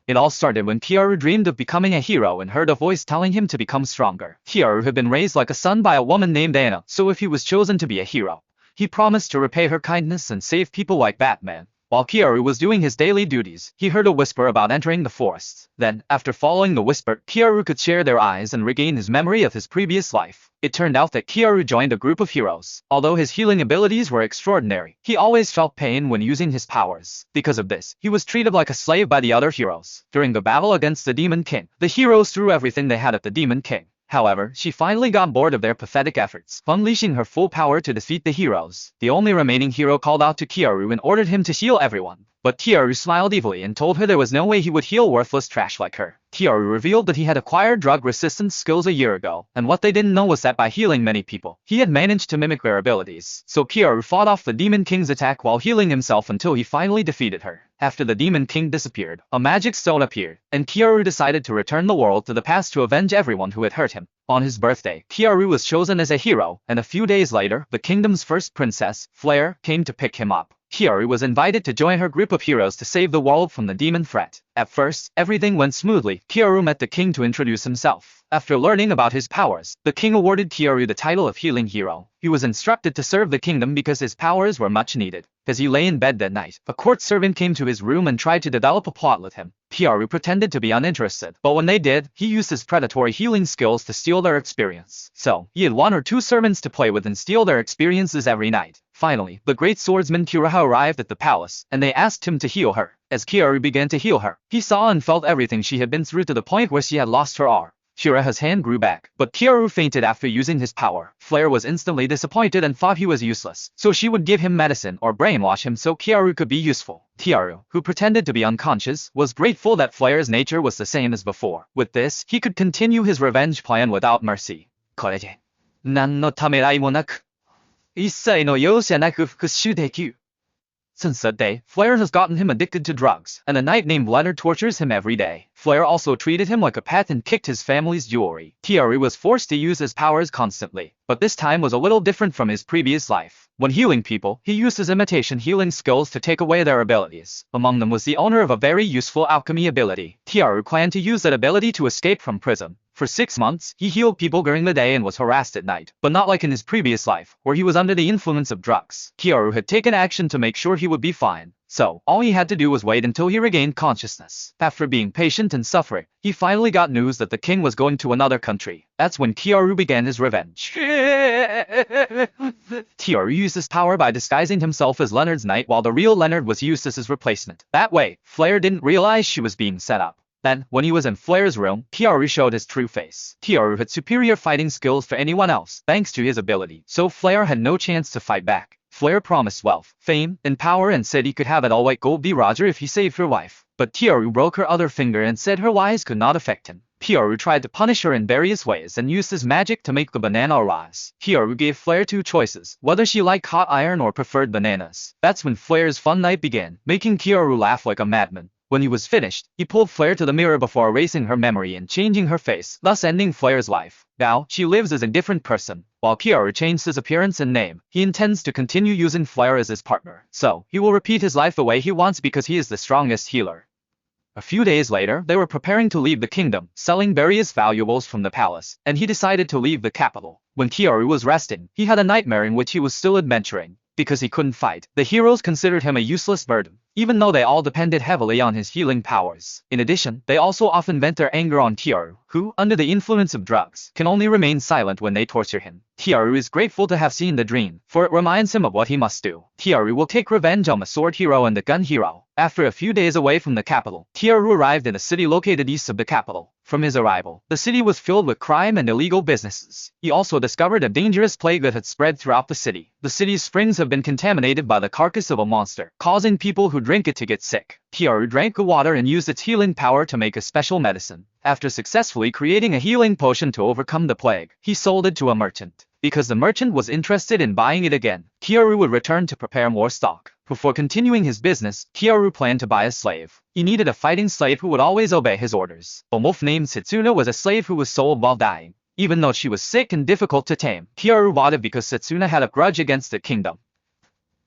It all started when Keyaru dreamed of becoming a hero and heard a voice telling him to become stronger. Keyaru had been raised like a son by a woman named Anna, so if he was chosen to be a hero, he promised to repay her kindness and save people like Batman. While Keyaru was doing his daily duties, he heard a whisper about entering the forests. Then, after following the whisper, Keyaru could share their eyes and regain his memory of his previous life. It turned out that Keyaru joined a group of heroes. Although his healing abilities were extraordinary, he always felt pain when using his powers. Because of this, he was treated like a slave by the other heroes. During the battle against the Demon King, the heroes threw everything they had at the Demon King. However, she finally got bored of their pathetic efforts, unleashing her full power to defeat the heroes. The only remaining hero called out to Keyaru and ordered him to heal everyone. But Keyaru smiled evilly and told her there was no way he would heal worthless trash like her. Keyaru revealed that he had acquired drug resistance skills a year ago, and what they didn't know was that by healing many people, he had managed to mimic their abilities. So Keyaru fought off the Demon King's attack while healing himself until he finally defeated her. After the Demon King disappeared, a magic stone appeared, and Keyaru decided to return the world to the past to avenge everyone who had hurt him. On his birthday, Keyaru was chosen as a hero, and a few days later, the kingdom's first princess, Flare, came to pick him up. Keyaru was invited to join her group of heroes to save the world from the demon threat. At first, everything went smoothly. Keyaru met the king to introduce himself. After learning about his powers, the king awarded Keyaru the title of Healing Hero. He was instructed to serve the kingdom because his powers were much needed. As he lay in bed that night, a court servant came to his room and tried to develop a plot with him. Keyaru pretended to be uninterested, but when they did, he used his predatory healing skills to steal their experience. So, he had 1 or 2 servants to play with and steal their experiences every night. Finally, the great swordsman Kuraha arrived at the palace, and they asked him to heal her. As Keyaru began to heal her, he saw and felt everything she had been through to the point where she had lost her aura. Kuraha's hand grew back, but Keyaru fainted after using his power. Flare was instantly disappointed and thought he was useless, so she would give him medicine or brainwash him so Keyaru could be useful. Keyaru, who pretended to be unconscious, was grateful that Flare's nature was the same as before. With this, he could continue his revenge plan without mercy. これで何のためらいもなく一切の容赦なく復讐できる. Since that day, Flare has gotten him addicted to drugs, and a knight named Leonard tortures him every day. Flare also treated him like a pet and kicked his family's jewelry. Keyaru was forced to use his powers constantly, but this time was a little different from his previous life. When healing people, he used his imitation healing skills to take away their abilities. Among them was the owner of a very useful alchemy ability. Keyaru planned to use that ability to escape from prison. For 6 months, he healed people during the day and was harassed at night, but not like in his previous life, where he was under the influence of drugs. Keyaru had taken action to make sure he would be fine, so all he had to do was wait until he regained consciousness. After being patient and suffering, he finally got news that the king was going to another country. That's when Keyaru began his revenge. Keyaru used his power by disguising himself as Leonard's knight while the real Leonard was used as his replacement. That way, Flare didn't realize she was being set up. Then, when he was in Flare's room, Keyaru showed his true face. Keyaru had superior fighting skills for anyone else, thanks to his ability, so Flare had no chance to fight back. Flare promised wealth, fame, and power and said he could have it all like Gold B. Roger if he saved her wife. But Keyaru broke her other finger and said her lies could not affect him. Keyaru tried to punish her in various ways and used his magic to make the banana arise. Keyaru gave Flare 2 choices, whether she liked hot iron or preferred bananas. That's when Flare's fun night began, making Keyaru laugh like a madman. When he was finished, he pulled Flare to the mirror before erasing her memory and changing her face, thus ending Flare's life. Now, she lives as a different person. While Keyaru changed his appearance and name, he intends to continue using Flare as his partner. So, he will repeat his life the way he wants because he is the strongest healer. A few days later, they were preparing to leave the kingdom, selling various valuables from the palace, and he decided to leave the capital. When Keyaru was resting, he had a nightmare in which he was still adventuring. Because he couldn't fight, the heroes considered him a useless burden, even though they all depended heavily on his healing powers. In addition, they also often vent their anger on Keyaru, who, under the influence of drugs, can only remain silent when they torture him. Keyaru is grateful to have seen the dream, for it reminds him of what he must do. Keyaru will take revenge on the sword hero and the gun hero. After a few days away from the capital, Keyaru arrived in a city located east of the capital. From his arrival, the city was filled with crime and illegal businesses. He also discovered a dangerous plague that had spread throughout the city. The city's springs have been contaminated by the carcass of a monster, causing people who drink it to get sick. Keyaru drank the water and used its healing power to make a special medicine. After successfully creating a healing potion to overcome the plague, he sold it to a merchant. Because the merchant was interested in buying it again, Keyaru would return to prepare more stock. Before continuing his business, Keyaru planned to buy a slave. He needed a fighting slave who would always obey his orders. A wolf named Setsuna was a slave who was sold while dying. Even though she was sick and difficult to tame, Keyaru bought it because Setsuna had a grudge against the kingdom.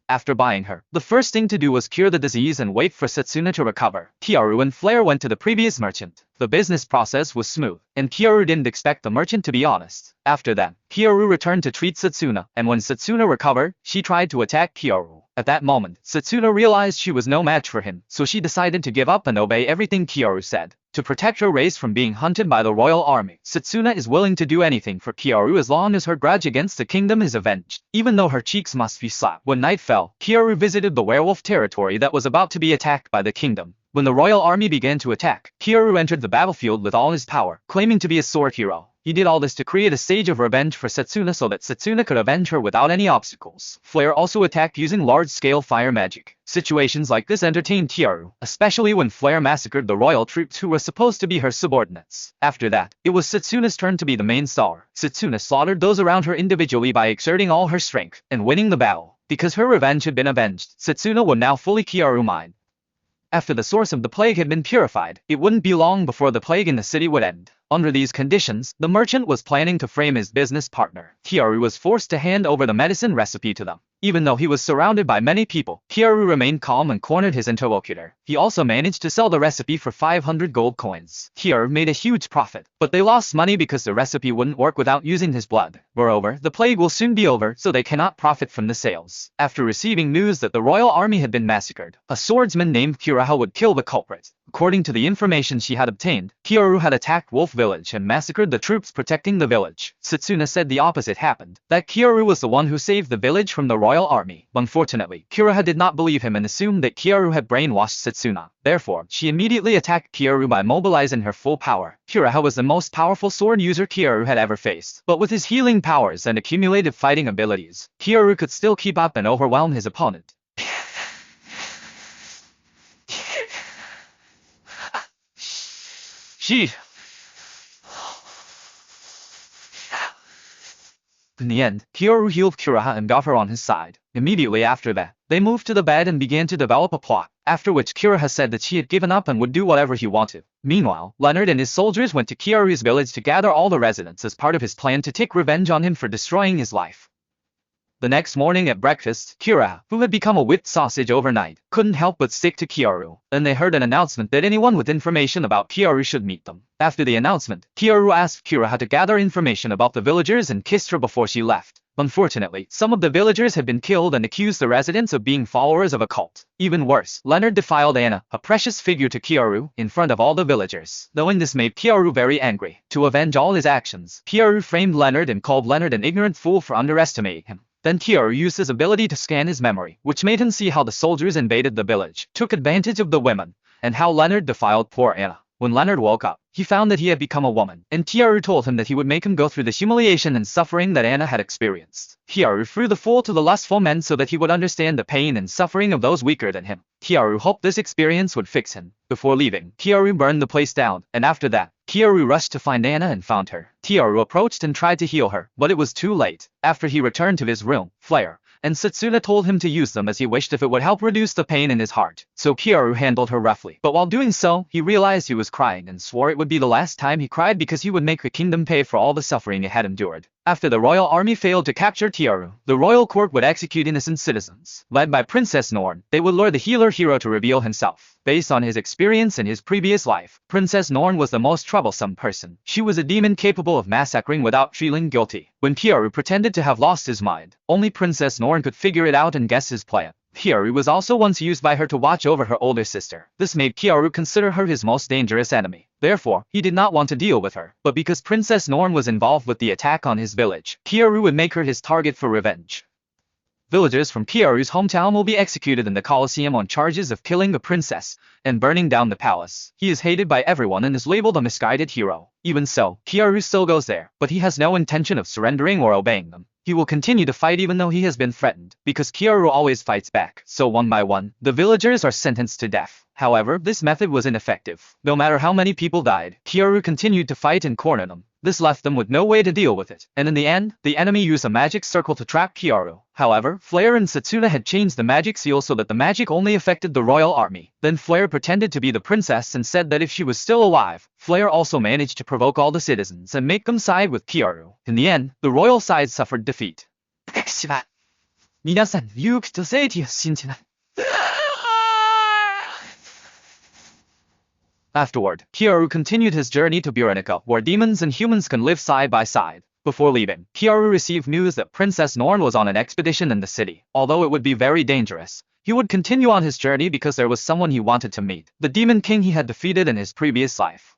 After buying her, the first thing to do was cure the disease and wait for Setsuna to recover. Keyaru and Flare went to the previous merchant. The business process was smooth, and Keyaru didn't expect the merchant to be honest. After that, Keyaru returned to treat Setsuna, and when Setsuna recovered, she tried to attack Keyaru. At that moment, Setsuna realized she was no match for him, so she decided to give up and obey everything Keyaru said. To protect her race from being hunted by the royal army, Setsuna is willing to do anything for Keyaru as long as her grudge against the kingdom is avenged, even though her cheeks must be slapped. When night fell, Keyaru visited the werewolf territory that was about to be attacked by the kingdom. When the royal army began to attack, Keyaru entered the battlefield with all his power, claiming to be a sword hero. He did all this to create a stage of revenge for Setsuna so that Setsuna could avenge her without any obstacles. Flare also attacked using large-scale fire magic. Situations like this entertained Keyaru, especially when Flare massacred the royal troops who were supposed to be her subordinates. After that, it was Setsuna's turn to be the main star. Setsuna slaughtered those around her individually by exerting all her strength and winning the battle. Because her revenge had been avenged, Setsuna would now fully Keyaru mind. After the source of the plague had been purified, it wouldn't be long before the plague in the city would end. Under these conditions, the merchant was planning to frame his business partner. Keyaru was forced to hand over the medicine recipe to them. Even though he was surrounded by many people, Keyaru remained calm and cornered his interlocutor. He also managed to sell the recipe for 500 gold coins. Keyaru made a huge profit, but they lost money because the recipe wouldn't work without using his blood. Moreover, the plague will soon be over, so they cannot profit from the sales. After receiving news that the royal army had been massacred, a swordsman named Kuraha would kill the culprit. According to the information she had obtained, Keyaru had attacked Wolf Village and massacred the troops protecting the village. Setsuna said the opposite happened, that Keyaru was the one who saved the village from the royal army. Unfortunately, Kuraha did not believe him and assumed that Keyaru had brainwashed Setsuna. Therefore, she immediately attacked Keyaru by mobilizing her full power. Kuraha was the most powerful sword user Keyaru had ever faced, but with his healing powers and accumulated fighting abilities, Keyaru could still keep up and overwhelm his opponent. In the end, Keyaru healed Kuraha and got her on his side. Immediately after that, they moved to the bed and began to develop a plot, after which Kuraha said that she had given up and would do whatever he wanted. Meanwhile, Leonard and his soldiers went to Keyaru's village to gather all the residents as part of his plan to take revenge on him for destroying his life. The next morning at breakfast, Kuraha, who had become a whipped sausage overnight, couldn't help but stick to Keyaru. Then they heard an announcement that anyone with information about Keyaru should meet them. After the announcement, Keyaru asked Kuraha to gather information about the villagers and kissed her before she left. Unfortunately, some of the villagers had been killed and accused the residents of being followers of a cult. Even worse, Leonard defiled Anna, a precious figure to Keyaru, in front of all the villagers. Knowing this made Keyaru very angry. To avenge all his actions, Keyaru framed Leonard and called Leonard an ignorant fool for underestimating him. Then Keyaru used his ability to scan his memory, which made him see how the soldiers invaded the village, took advantage of the women, and how Leonard defiled poor Anna. When Leonard woke up, he found that he had become a woman, and Keyaru told him that he would make him go through the humiliation and suffering that Anna had experienced. Keyaru threw the fool to the lustful men so that he would understand the pain and suffering of those weaker than him. Keyaru hoped this experience would fix him. Before leaving, Keyaru burned the place down, and after that, Keyaru rushed to find Anna and found her. Keyaru approached and tried to heal her, but it was too late. After he returned to his room, Flare and Setsuna told him to use them as he wished if it would help reduce the pain in his heart. So Keyaru handled her roughly. But while doing so, he realized he was crying and swore it would be the last time he cried because he would make the kingdom pay for all the suffering it had endured. After the royal army failed to capture Keyaru, the royal court would execute innocent citizens. Led by Princess Norn, they would lure the healer hero to reveal himself. Based on his experience in his previous life, Princess Norn was the most troublesome person. She was a demon capable of massacring without feeling guilty. When Keyaru pretended to have lost his mind, only Princess Norn could figure it out and guess his plan. Keyaru was also once used by her to watch over her older sister. This made Keyaru consider her his most dangerous enemy. Therefore, he did not want to deal with her. But because Princess Norn was involved with the attack on his village, Keyaru would make her his target for revenge. Villagers from Keyaru's hometown will be executed in the Colosseum on charges of killing the princess and burning down the palace. He is hated by everyone and is labeled a misguided hero. Even so, Keyaru still goes there, but he has no intention of surrendering or obeying them. He will continue to fight even though he has been threatened, because Keyaru always fights back. So one by one, the villagers are sentenced to death. However, this method was ineffective. No matter how many people died, Keyaru continued to fight and corner them. This left them with no way to deal with it, and in the end, the enemy used a magic circle to trap Keyaru. However, Flare and Setsuna had changed the magic seal so that the magic only affected the royal army. Then Flare pretended to be the princess and said that if she was still alive, Flare also managed to provoke all the citizens and make them side with Keyaru. In the end, the royal side suffered defeat. 皆さん、勇気と正義を信じない。Afterward, Keyaru continued his journey to Buranica, where demons and humans can live side by side. Before leaving, Keyaru received news that Princess Norn was on an expedition in the city. Although it would be very dangerous, he would continue on his journey because there was someone he wanted to meet, the demon king he had defeated in his previous life.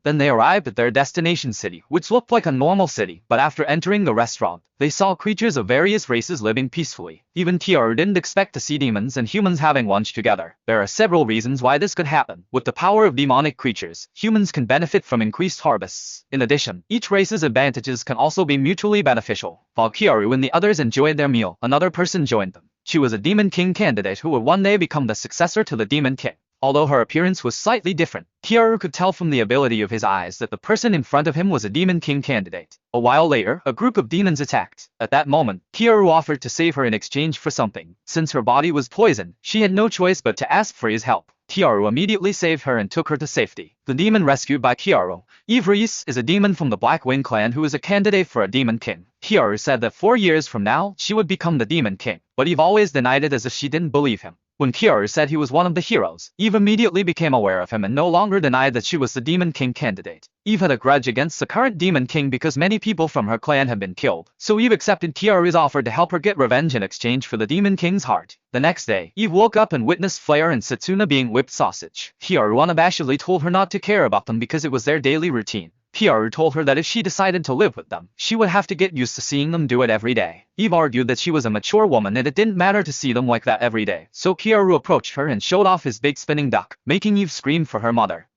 Then they arrived at their destination city, which looked like a normal city, but after entering the restaurant, they saw creatures of various races living peacefully. Even Keyaru didn't expect to see demons and humans having lunch together. There are several reasons why this could happen. With the power of demonic creatures, humans can benefit from increased harvests. In addition, each race's advantages can also be mutually beneficial. While Keyaru and the others enjoyed their meal, another person joined them. She was a demon king candidate who would one day become the successor to the demon king. Although her appearance was slightly different, Keyaru could tell from the ability of his eyes that the person in front of him was a demon king candidate. A while later, a group of demons attacked. At that moment, Keyaru offered to save her in exchange for something. Since her body was poisoned, she had no choice but to ask for his help. Keyaru immediately saved her and took her to safety. The demon rescued by Keyaru, Ivris, is a demon from the Black Wing clan who is a candidate for a demon king. Keyaru said that 4 years from now, she would become the demon king, but Eve always denied it as if she didn't believe him. When Keyaru said he was one of the heroes, Eve immediately became aware of him and no longer denied that she was the Demon King candidate. Eve had a grudge against the current Demon King because many people from her clan had been killed, so Eve accepted Keyaru's offer to help her get revenge in exchange for the Demon King's heart. The next day, Eve woke up and witnessed Flare and Setsuna being whipped sausage. Keyaru unabashedly told her not to care about them because it was their daily routine. Keyaru told her that if she decided to live with them, she would have to get used to seeing them do it every day. Eve argued that she was a mature woman and it didn't matter to see them like that every day, so Keyaru approached her and showed off his big spinning duck, making Eve scream for her mother.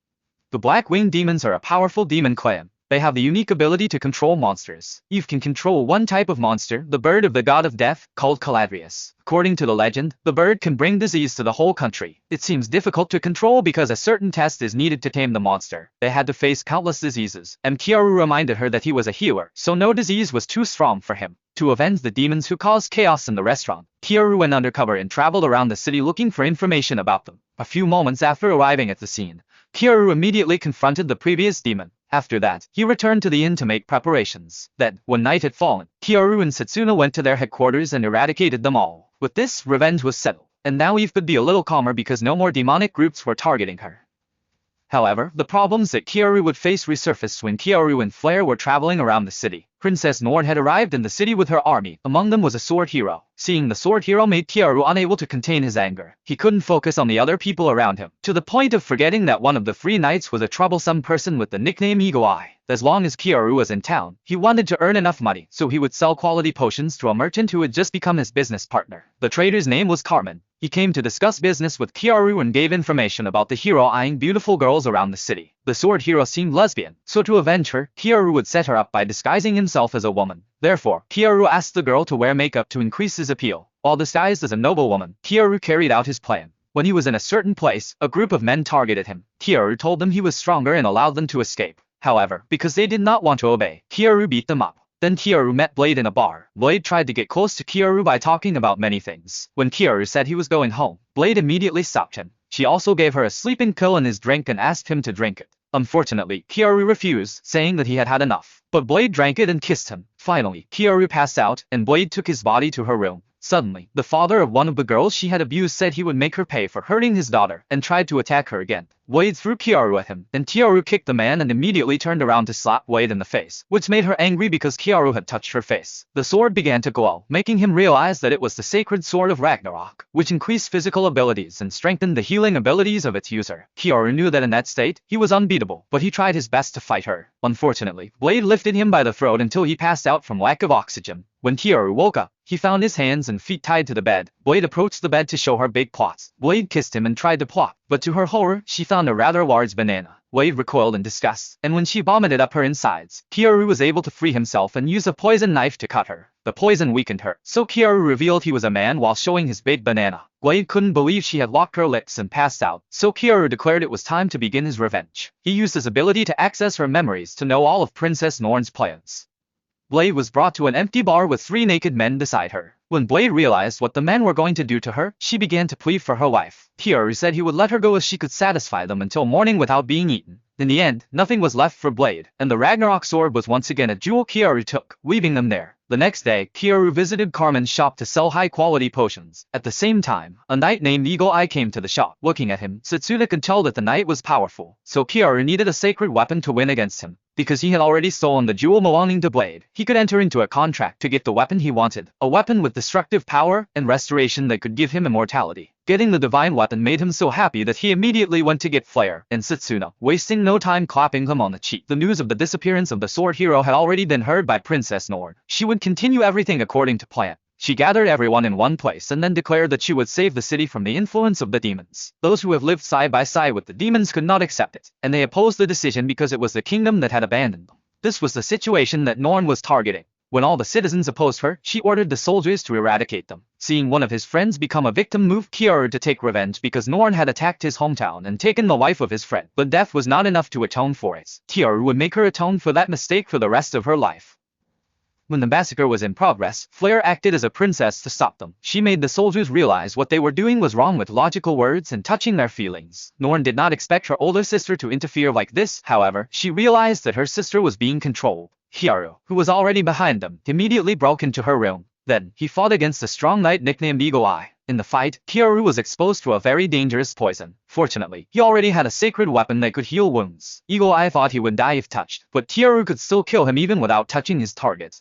The Black Winged Demons are a powerful demon clan. They have the unique ability to control monsters. Eve can control one type of monster, the bird of the god of death, called Caladrius. According to the legend, the bird can bring disease to the whole country. It seems difficult to control because a certain test is needed to tame the monster. They had to face countless diseases, and Keyaru reminded her that he was a healer, so no disease was too strong for him. To avenge the demons who caused chaos in the restaurant, Keyaru went undercover and traveled around the city looking for information about them. A few moments after arriving at the scene, Keyaru immediately confronted the previous demon. After that, he returned to the inn to make preparations. Then, when night had fallen, Keyaru and Setsuna went to their headquarters and eradicated them all. With this, revenge was settled, and now Eve could be a little calmer because no more demonic groups were targeting her. However, the problems that Keyaru would face resurfaced when Keyaru and Flare were traveling around the city. Princess Norn had arrived in the city with her army. Among them was a sword hero. Seeing the sword hero made Keyaru unable to contain his anger. He couldn't focus on the other people around him, to the point of forgetting that one of the three knights was a troublesome person with the nickname Eagle Eye. As long as Keyaru was in town, he wanted to earn enough money, so he would sell quality potions to a merchant who had just become his business partner. The trader's name was Carmen. He came to discuss business with Keyaru and gave information about the hero eyeing beautiful girls around the city. The sword hero seemed lesbian, so to avenge her, Keyaru would set her up by disguising himself as a woman. Therefore, Keyaru asked the girl to wear makeup to increase his appeal. While disguised as a noblewoman, Keyaru carried out his plan. When he was in a certain place, a group of men targeted him. Keyaru told them he was stronger and allowed them to escape. However, because they did not want to obey, Keyaru beat them up. Then Keyaru met Blade in a bar. Blade tried to get close to Keyaru by talking about many things. When Keyaru said he was going home, Blade immediately stopped him. She also gave her a sleeping pill in his drink and asked him to drink it. Unfortunately, Keyaru refused, saying that he had had enough. But Blade drank it and kissed him. Finally, Keyaru passed out, and Blade took his body to her room. Suddenly, the father of one of the girls she had abused said he would make her pay for hurting his daughter, and tried to attack her again. Wade threw Keyaru at him, then Keyaru kicked the man and immediately turned around to slap Wade in the face, which made her angry because Keyaru had touched her face. The sword began to glow, making him realize that it was the sacred sword of Ragnarok, which increased physical abilities and strengthened the healing abilities of its user. Keyaru knew that in that state, he was unbeatable, but he tried his best to fight her. Unfortunately, Blade lifted him by the throat until he passed out from lack of oxygen. When Keyaru woke up, he found his hands and feet tied to the bed. Blade approached the bed to show her big plots. Blade kissed him and tried to plot, but to her horror, she found a rather large banana. Blade recoiled in disgust, and when she vomited up her insides, Keyaru was able to free himself and use a poison knife to cut her. The poison weakened her, so Keyaru revealed he was a man while showing his big banana. Blade couldn't believe she had locked her lips and passed out, so Keyaru declared it was time to begin his revenge. He used his ability to access her memories to know all of Princess Norn's plans. Blade was brought to an empty bar with 3 naked men beside her. When Blade realized what the men were going to do to her, she began to plead for her life. Keyaru said he would let her go if she could satisfy them until morning without being eaten. In the end, nothing was left for Blade, and the Ragnarok sword was once again a jewel Keyaru took, leaving them there. The next day, Keyaru visited Carmen's shop to sell high-quality potions. At the same time, a knight named Eagle Eye came to the shop. Looking at him, Setsuna could tell that the knight was powerful, so Keyaru needed a sacred weapon to win against him. Because he had already stolen the jewel belonging to Blade, he could enter into a contract to get the weapon he wanted, a weapon with destructive power and restoration that could give him immortality. Getting the divine weapon made him so happy that he immediately went to get Flare and Setsuna, wasting no time clapping them on the cheek. The news of the disappearance of the sword hero had already been heard by Princess Nord. She would continue everything according to plan. She gathered everyone in one place and then declared that she would save the city from the influence of the demons. Those who have lived side by side with the demons could not accept it, and they opposed the decision because it was the kingdom that had abandoned them. This was the situation that Norn was targeting. When all the citizens opposed her, she ordered the soldiers to eradicate them. Seeing one of his friends become a victim moved Keyaru to take revenge because Norn had attacked his hometown and taken the wife of his friend. But death was not enough to atone for it. Keyaru would make her atone for that mistake for the rest of her life. When the massacre was in progress, Flare acted as a princess to stop them. She made the soldiers realize what they were doing was wrong with logical words and touching their feelings. Norn did not expect her older sister to interfere like this, however, she realized that her sister was being controlled. Keyaru, who was already behind them, immediately broke into her room. Then, he fought against a strong knight nicknamed Eagle Eye. In the fight, Keyaru was exposed to a very dangerous poison. Fortunately, he already had a sacred weapon that could heal wounds. Eagle Eye thought he would die if touched, but Keyaru could still kill him even without touching his target.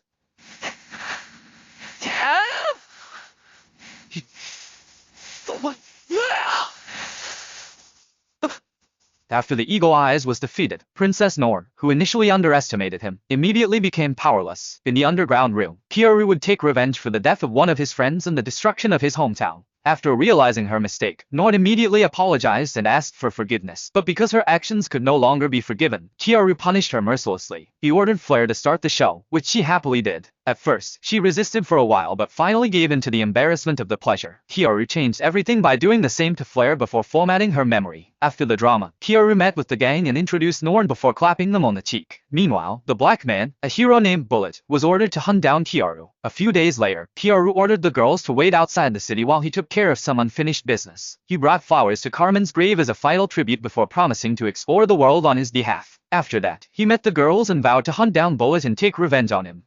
After the Eagle Eyes was defeated, Princess Nord, who initially underestimated him, immediately became powerless. In the underground room, Keyaru would take revenge for the death of one of his friends and the destruction of his hometown. After realizing her mistake, Nord immediately apologized and asked for forgiveness. But because her actions could no longer be forgiven, Keyaru punished her mercilessly. He ordered Flare to start the show, which she happily did. At first, she resisted for a while but finally gave in to the embarrassment of the pleasure. Keyaru changed everything by doing the same to Flare before formatting her memory. After the drama, Keyaru met with the gang and introduced Norn before clapping them on the cheek. Meanwhile, the Black Man, a hero named Bullet, was ordered to hunt down Keyaru. A few days later, Keyaru ordered the girls to wait outside the city while he took care of some unfinished business. He brought flowers to Carmen's grave as a final tribute before promising to explore the world on his behalf. After that, he met the girls and vowed to hunt down Bullet and take revenge on him.